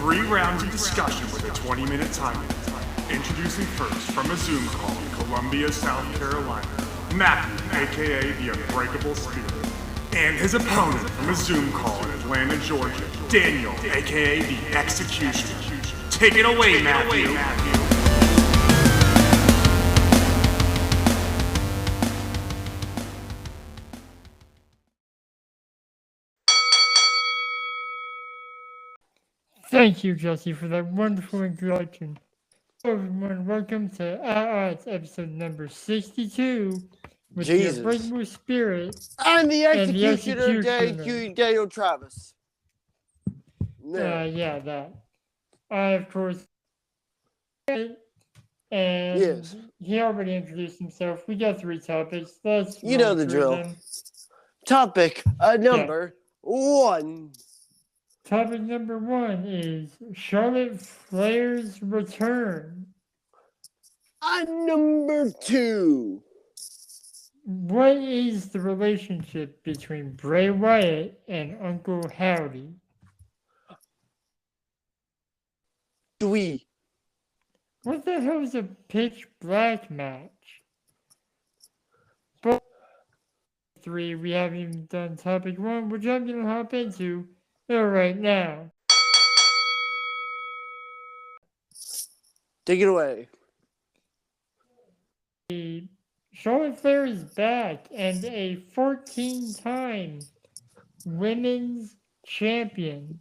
3 rounds of discussion with a 20-minute time limit. Introducing first from a Zoom call in Columbia, South Carolina, Matthew, aka the Unbreakable Spirit. And his opponent from a Zoom call in Atlanta, Georgia, Daniel, aka the Executioner. Take it away, Matthew. Thank you, Jesse, for that wonderful introduction. Hello, everyone. Welcome to Odds episode number 62 with Jesus. the Unbreakable Spirit. I'm the And the executioner, Executioner. Daniel Travis. Yeah, that. I, of course, and Yes. he already introduced himself. We got 3 topics. Let's You know run the through drill. them. Topic number 1. Topic number 1 is Charlotte Flair's return. Number 2. What is the relationship between Bray Wyatt and Uncle Howdy? 3. What the hell is a pitch black match? But 3, we haven't even done topic 1, which I'm going to hop into right now. Take it away. Charlotte Flair is back and a 14-time women's champion.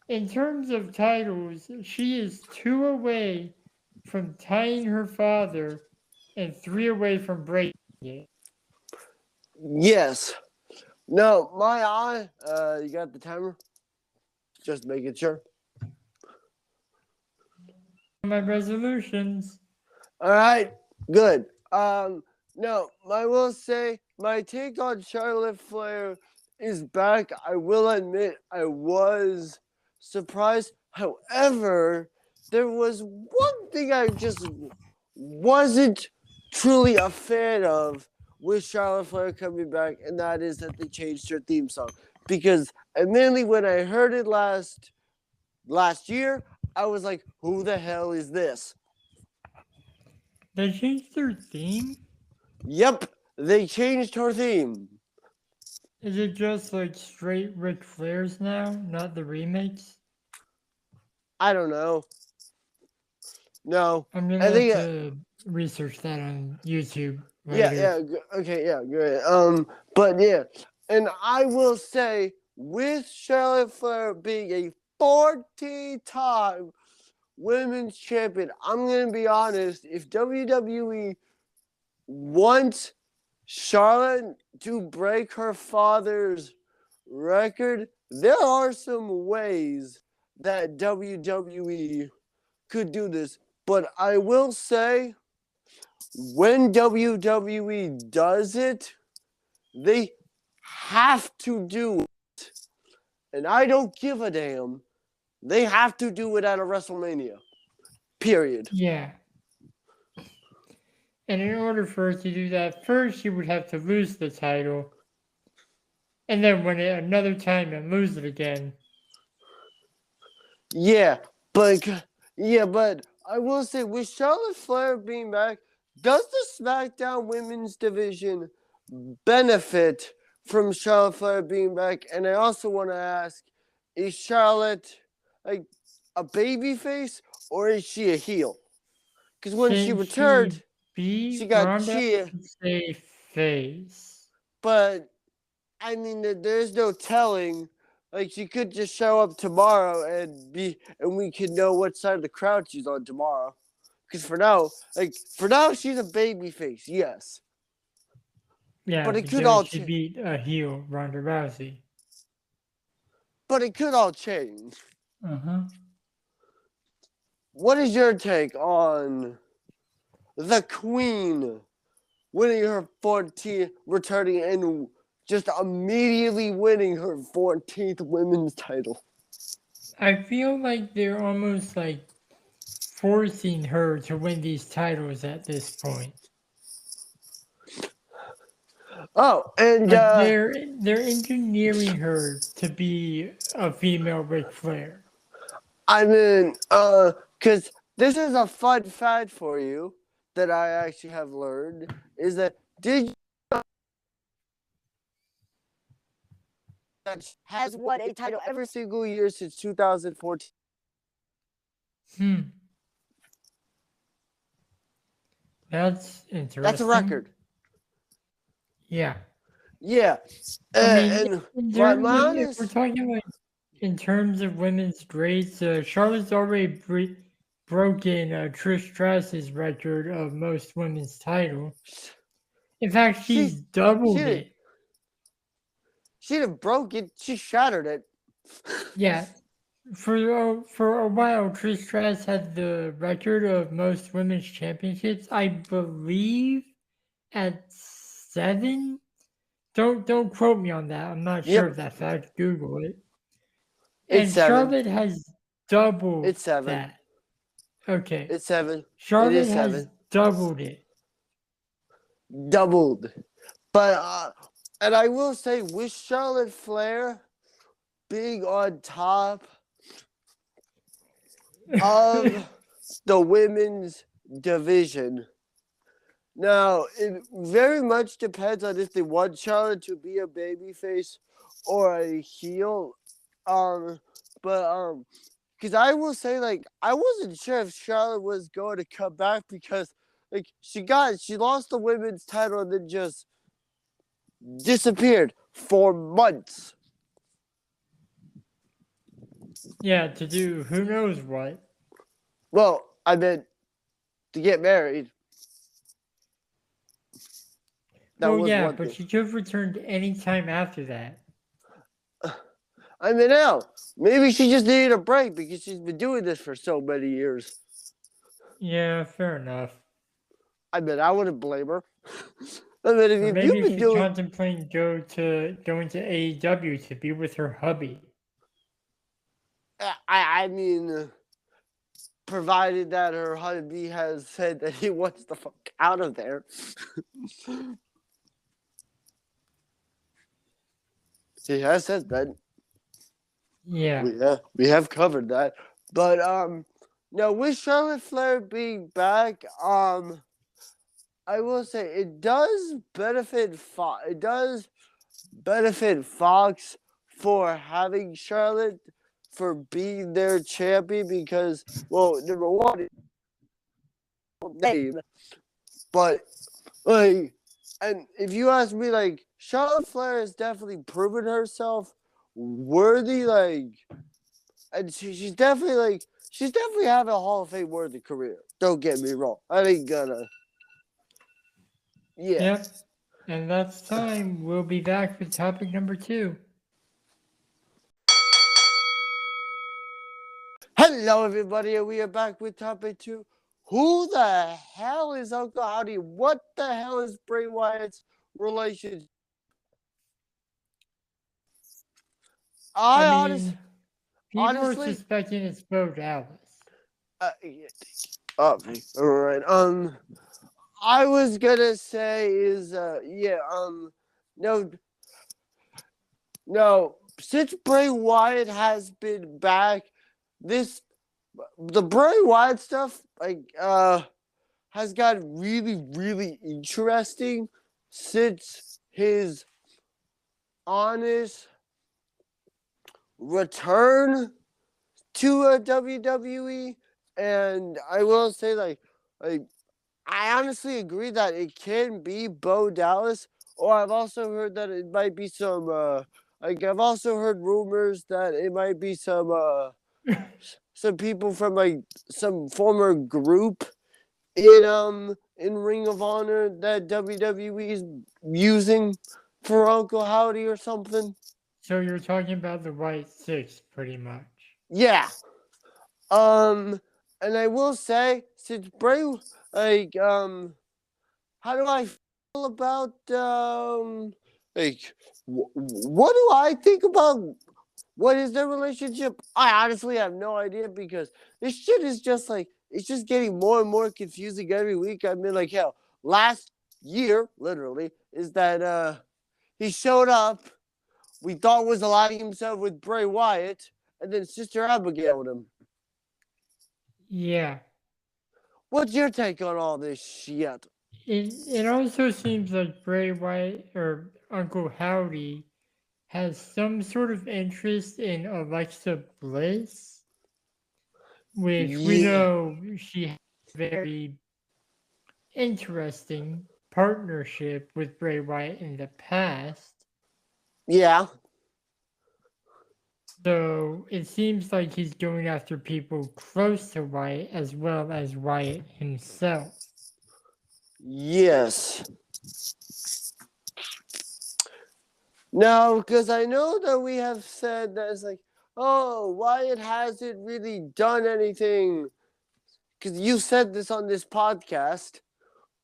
In terms of titles, she is 2 away from tying her father and 3 away from breaking it. Yes. No, my eye. You got the timer? Just making sure. My resolutions. All right. Good. No, I will say my take on Charlotte Flair is back. I will admit I was surprised. However, there was one thing I just wasn't truly a fan of with Charlotte Flair coming back, and that is that they changed her theme song. Because admittedly, when I heard it last year, I was like, who the hell is this? They changed their theme? Yep, they changed her theme. Is it just like straight Ric Flair's now, not the remakes? I don't know. No. I'm gonna have to research that on YouTube later. Yeah, okay, yeah, great. But yeah, and I will say, with Charlotte Flair being a 14-time women's champion, I'm gonna be honest, if WWE wants Charlotte to break her father's record, there are some ways that WWE could do this. But I will say, when WWE does it, they have to do it. And I don't give a damn. They have to do it at a WrestleMania. Period. Yeah. And in order for her to do that, first she would have to lose the title. And then win it another time and lose it again. Yeah, but I will say, with Charlotte Flair being back, does the SmackDown Women's Division benefit from Charlotte Flair being back? And I also want to ask, is Charlotte like a babyface or is she a heel? Because when she returned, she got cheered. A face. But I mean, there's no telling. Like, she could just show up tomorrow and we could know what side of the crowd she's on tomorrow. Because for now, she's a baby face, yes. Yeah, but it could all she beat a heel, Ronda Rousey. But it could all change. Uh-huh. What is your take on the Queen winning her 14th, returning and just immediately winning her 14th women's title? I feel like they're almost like forcing her to win these titles at this point. Oh, and they're engineering her to be a female Ric Flair. I mean, because this is a fun fact for you that I actually have learned is that did you has won a title every single year since 2014. Hmm. That's interesting. That's a record. Yeah. Yeah. I mean, And in my terms of, if we're honest, talking about in terms of women's greats, Charlotte's already broken Trish Stratus's record of most women's title. In fact, she's she doubled didn't it. she didn't broke it. She shattered it. Yeah. For a while, Trish Stratus had the record of most women's championships. I believe at 7. Don't quote me on that. I'm not sure Yep. of that fact. Google it. It's And 7. Charlotte has doubled It's 7. that. Okay. It's 7. It Charlotte is has 7. doubled it. Doubled. But and I will say with Charlotte Flair being on top of the women's division. Now, it very much depends on if they want Charlotte to be a babyface or a heel. Because I will say, like, I wasn't sure if Charlotte was going to come back because, like, she lost the women's title and then just disappeared for months. Yeah, to do who knows what. Well, I meant to get married. Well, yeah, but she could have returned any time after that. I mean, hell, maybe she just needed a break because she's been doing this for so many years. Yeah, fair enough. I mean, I wouldn't blame her. I mean, if maybe you've been she's contemplating going to AEW to be with her hubby. I mean, provided that her hubby has said that he wants the fuck out of there. He has said that. Yeah. We have covered that. But now with Charlotte Flair being back, I will say it does benefit Fox. It does benefit Fox for having Charlotte for being their champion because, well, number one, name, but like, and if you ask me, like, Charlotte Flair has definitely proven herself worthy, like, and she's definitely having a Hall of Fame worthy career. Don't get me wrong. I ain't gonna. Yeah. Yep. And that's time. We'll be back with topic number 2. Hello, everybody, and we are back with topic 2. Who the hell is Uncle Howdy? What the hell is Bray Wyatt's relationship? People honestly, are suspecting it's Bo Dallas. All right. I was gonna say is no. Since Bray Wyatt has been back, the Bray Wyatt stuff has gotten really, really interesting since his honest return to a WWE, and I will say like I honestly agree that it can be Bo Dallas, or I've also heard that it might be some I've also heard rumors that it might be some people from like some former group in Ring of Honor that WWE is using for Uncle Howdy or something. So you're talking about the White Six, pretty much. Yeah. And I will say, since Bray, like, how do I feel about, what do I think about what is their relationship? I honestly have no idea because this shit is just like, it's just getting more and more confusing every week. I mean, like, hell, last year, literally, is that, he showed up, we thought was aligning himself with Bray Wyatt, and then Sister Abigail with him. Yeah. What's your take on all this shit? It also seems like Bray Wyatt or Uncle Howdy has some sort of interest in Alexa Bliss, which we Yeah. know she has a very interesting partnership with Bray Wyatt in the past. Yeah. So it seems like he's going after people close to Wyatt as well as Wyatt himself. Yes. No, because I know that we have said that it's like, oh, Wyatt hasn't really done anything. Because you said this on this podcast.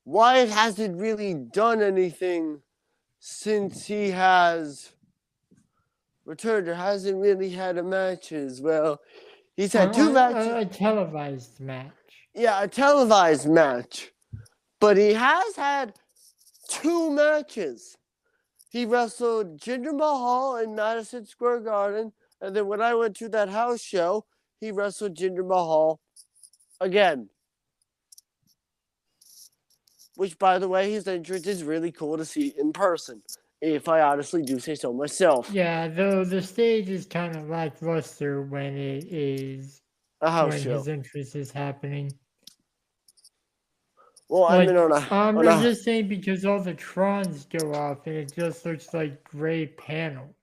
Wyatt hasn't really done anything since he has returned or hasn't really had a matches. Well, he's had two matches. A televised match. Yeah, a televised match. But he has had 2 matches. He wrestled Jinder Mahal in Madison Square Garden. And then when I went to that house show, he wrestled Jinder Mahal again. Which, by the way, his entrance is really cool to see in person, if I honestly do say so myself. Yeah, though the stage is kind of lackluster when it is A house when show. his entrance is happening. Well, Like, I mean, I'm just saying because all the Trons go off and it just looks like gray panels.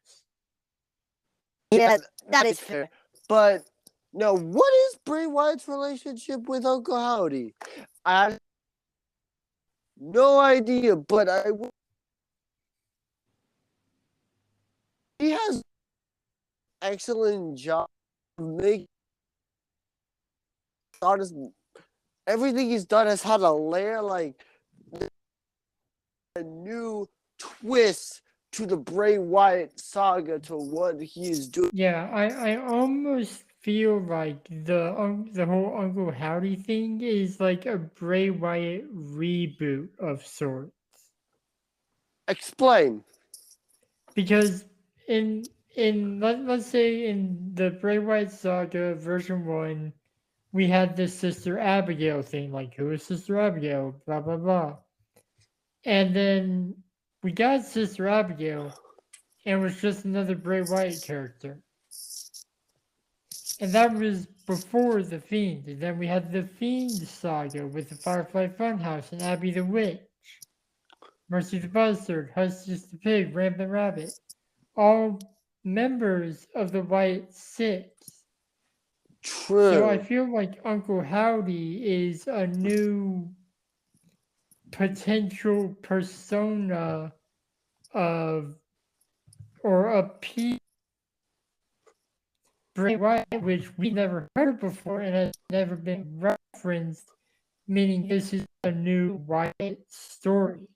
Yeah, that is fair. But no, what is Bray Wyatt's relationship with Uncle Howdy? I have no idea, but he has excellent job of making everything he's done has had a layer like a new twist to the Bray Wyatt saga to what he's doing. Yeah, I almost feel like the whole Uncle Howdy thing is like a Bray Wyatt reboot of sorts. Explain. Because let's say in the Bray Wyatt saga version 1, we had this Sister Abigail thing, like who is Sister Abigail, blah blah blah. And then we got Sister Abigail and it was just another Bray Wyatt character. And that was before The Fiend. And then we had the Fiend saga with the Firefly Funhouse and Abby the Witch, Mercy the Buzzard, Huskus the Pig, Rampant Rabbit. All members of the Wyatt Six. True. So I feel like Uncle Howdy is a new potential persona of or a piece Bray Wyatt, which we never heard before and has never been referenced, meaning this is a new Wyatt story.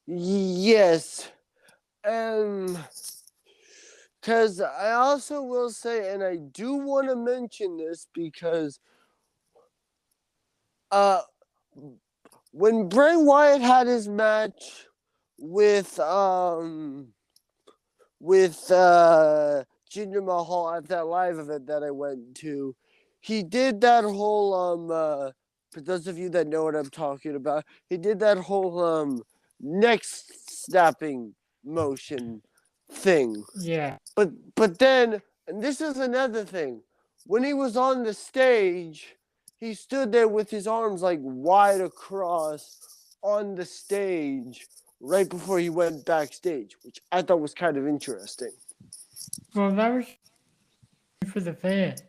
Yes. Because I also will say, and I do want to mention this because when Bray Wyatt had his match with Jinder Mahal at that live event that I went to, he did that whole for those of you that know what I'm talking about, he did that whole neck snapping motion thing. Yeah. But then, and this is another thing, when he was on the stage, he stood there with his arms like wide across on the stage right before he went backstage, which I thought was kind of interesting. Well, that was for the fans.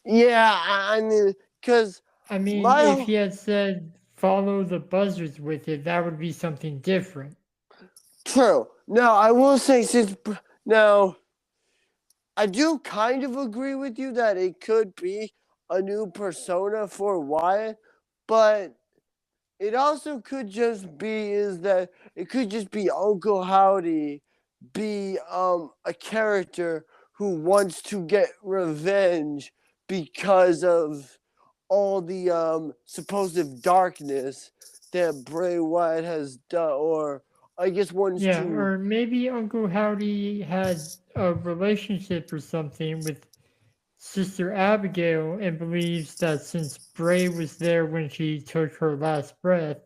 Yeah, I mean, because if he had said follow the buzzards with it, that would be something different. True. Now, I will say, now, I do kind of agree with you that it could be a new persona for Wyatt, but it also could just be Uncle Howdy be a character who wants to get revenge because of all the supposed darkness that Bray Wyatt has done, or I guess wants to. Or maybe Uncle Howdy had a relationship or something with Sister Abigail and believes that since Bray was there when she took her last breath,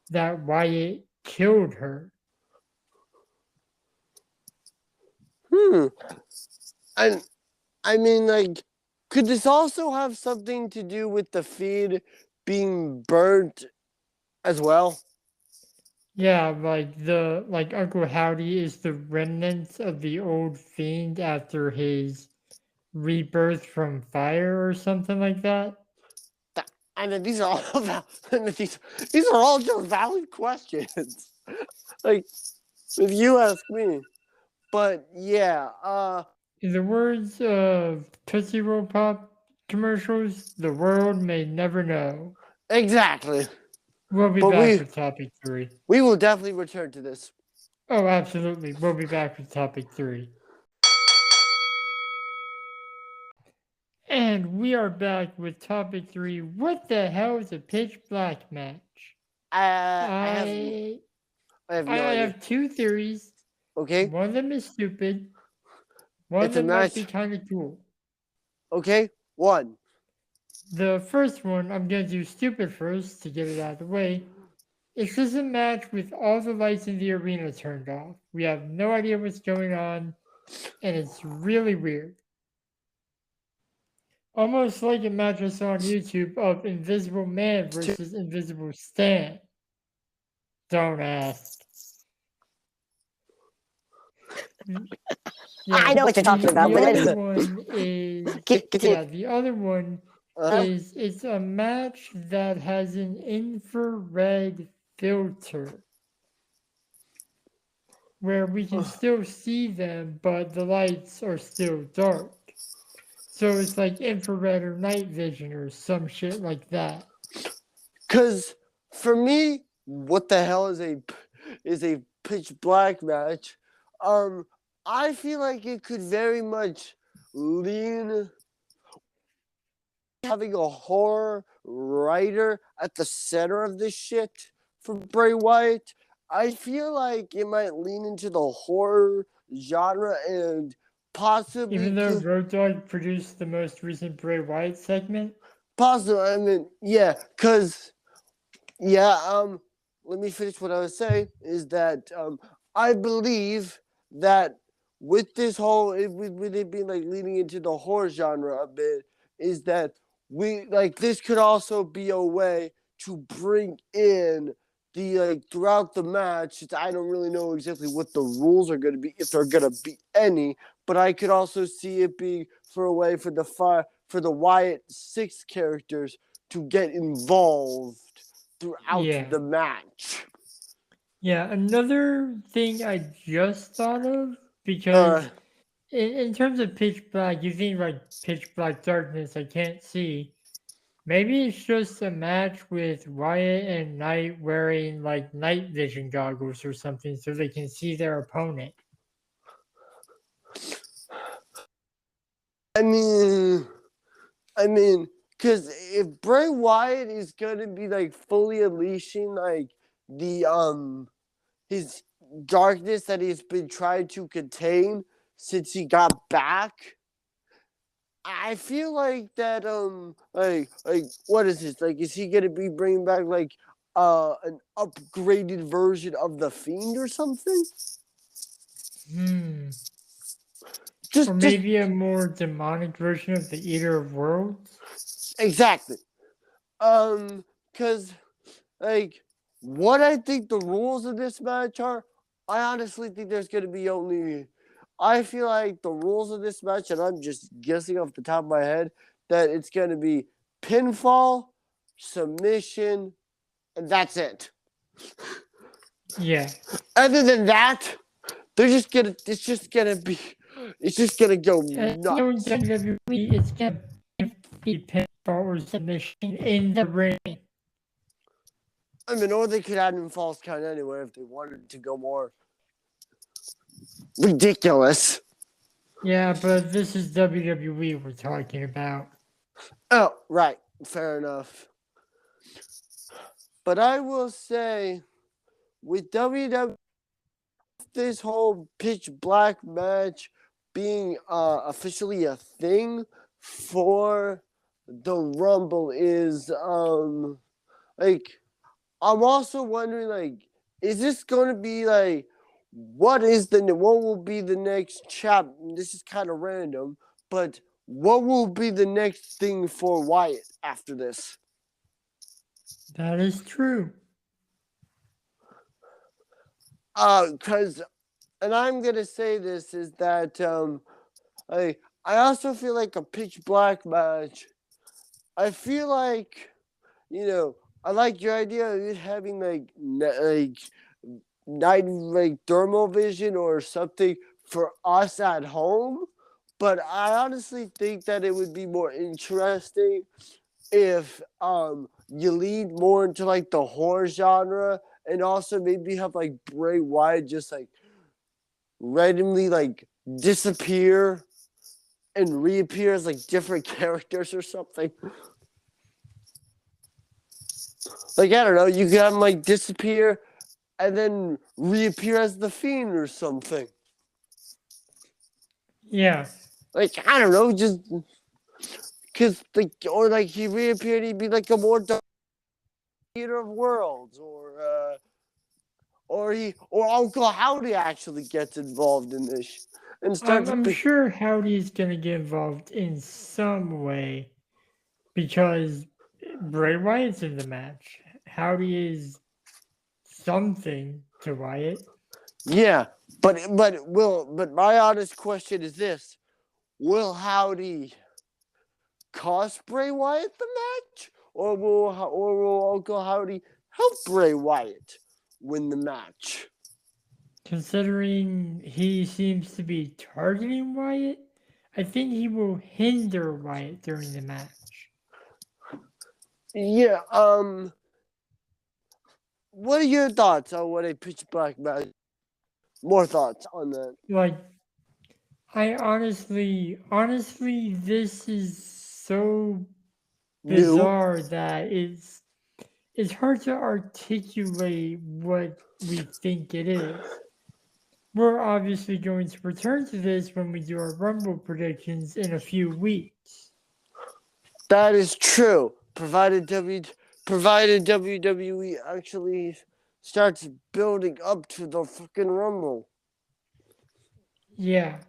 that Wyatt killed her. And I mean, like, could this also have something to do with the feed being burnt as well? Yeah, like Uncle Howdy is the remnants of the old fiend after his rebirth from fire or something like that. I mean, these are all these are all just valid questions. Like, if you ask me. But yeah, In the words of Tootsie Roll Pop commercials, the world may never know. exactly. We'll be But back with topic 3. we will definitely return to this. Oh, absolutely. We'll be back with topic 3. And we are back with topic 3. What the hell is a pitch black match? I have no I idea. have two theories. Okay, One of them is stupid. One of it's a them might be match. kind of cool. Okay, one. The first one, I'm going to do stupid first to get it out of the way. It's just a match with all the lights in the arena turned off. We have no idea what's going on, and it's really weird. Almost like a match I saw on YouTube of Invisible Man versus Invisible Stan. Don't ask. Yeah, I know what you're talking about, the but other one is the other one is it's a match that has an infrared filter where we can still see them, but the lights are still dark. So it's like infrared or night vision or some shit like that. Cause for me, what the hell is a pitch black match? I feel like it could very much lean having a horror writer at the center of this shit for Bray Wyatt. I feel like it might lean into the horror genre and possibly Even though Road Dogg produced the most recent Bray Wyatt segment. possibly, I mean, yeah, cause let me finish what I was saying is that I believe that with this whole with it being like leaning into the horror genre a bit, is that we like this could also be a way to bring in the like throughout the match. I don't really know exactly what the rules are going to be, if there are going to be any, but I could also see it being for a way for the Wyatt 6 characters to get involved throughout the match. Yeah, another thing I just thought of, because in terms of pitch black, you think like pitch black darkness, I can't see. Maybe it's just a match with Wyatt and Knight wearing like night vision goggles or something so they can see their opponent. I mean, because if Bray Wyatt is gonna be like fully unleashing like the his darkness that he's been trying to contain since he got back, I feel like that like what is this, like is he gonna be bringing back like an upgraded version of the Fiend or something? Or maybe a more demonic version of the Eater of Worlds? Exactly. Because, like, what I think the rules of this match are, I honestly think there's going to be only... I feel like the rules of this match, and I'm just guessing off the top of my head, that it's going to be pinfall, submission, and that's it. Yeah. Other than that, it's just gonna go nuts. WWE, it's gonna be pinfall or submission in the ring. I mean, or they could add in false count anywhere if they wanted to go more ridiculous. Yeah, but this is WWE we're talking about. Oh, right. Fair enough. But I will say, with WWE, this whole pitch black match being officially a thing for the Rumble is like I'm also wondering like is this going to be like what will be the next chapter? This is kind of random, but what will be the next thing for Wyatt after this? That is true. Cause and I'm gonna say this is that I also feel like a pitch black match. I feel like I like your idea of it having like night like thermal vision or something for us at home, but I honestly think that it would be more interesting if you lean more into like the horror genre and also maybe have like Bray Wyatt just like randomly like disappear and reappear as like different characters or something. Like I don't know, you could have him like disappear and then reappear as the Fiend or something. Yeah. Like I don't know, just because like or like he reappeared, he'd be like a more dark Theater of Worlds, or Uncle Howdy actually gets involved in this and starts. I'm sure Howdy's gonna get involved in some way because Bray Wyatt's in the match. Howdy is something to Wyatt. Yeah, but my honest question is this: will Howdy cost Bray Wyatt the match, or will Uncle Howdy help Bray Wyatt win the match? Considering he seems to be targeting Wyatt, I think he will hinder Wyatt during the match. Yeah. What are your thoughts on what a pitch black match? More thoughts on that? Like, I honestly, this is so bizarre that it's hard to articulate what we think it is. We're obviously going to return to this when we do our Rumble predictions in a few weeks. That is true, provided WWE actually starts building up to the fucking Rumble. Yeah.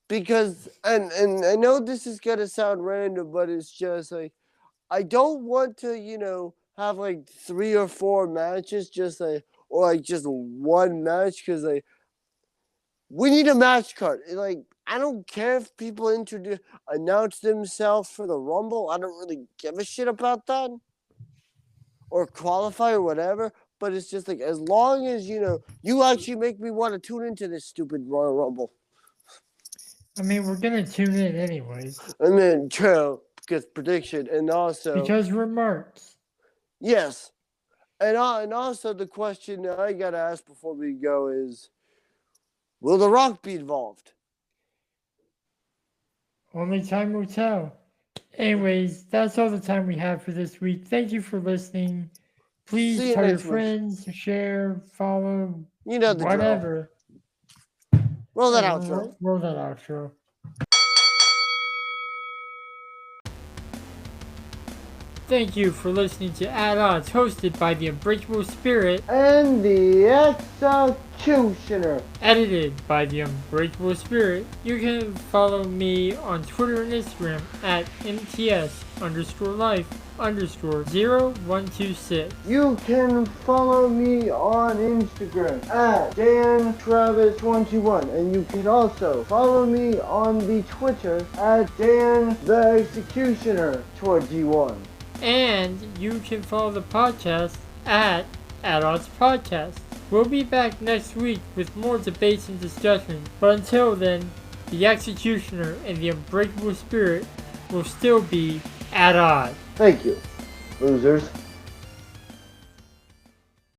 Because and I know this is gonna sound random, but it's just like I don't want to, have like 3 or 4 matches just like or like just one match because like we need a match card. Like I don't care if people announce themselves for the Rumble. I don't really give a shit about that or qualify or whatever. But it's just like as long as you actually make me want to tune into this stupid Royal Rumble. I mean, we're gonna tune in anyways. I mean, true, because prediction and also because remarks. Yes, and also the question that I gotta ask before we go is, will The Rock be involved? Only time will tell. Anyways, that's all the time we have for this week. Thank you for listening. Please tell your friends, share, follow, whatever. Roll that outro. Roll that outro. Thank you for listening to At Odds, hosted by the Unbreakable Spirit and the Executioner, edited by the Unbreakable Spirit. You can follow me on Twitter and Instagram at MTS_life_0126. You can follow me on Instagram at DanTravis121, and you can also follow me on the Twitter at DanTheExecutioner21. And you can follow the podcast at Odds Podcast. We'll be back next week with more debates and discussions. But until then, the Executioner and the Unbreakable Spirit will still be at odds. Thank you, losers.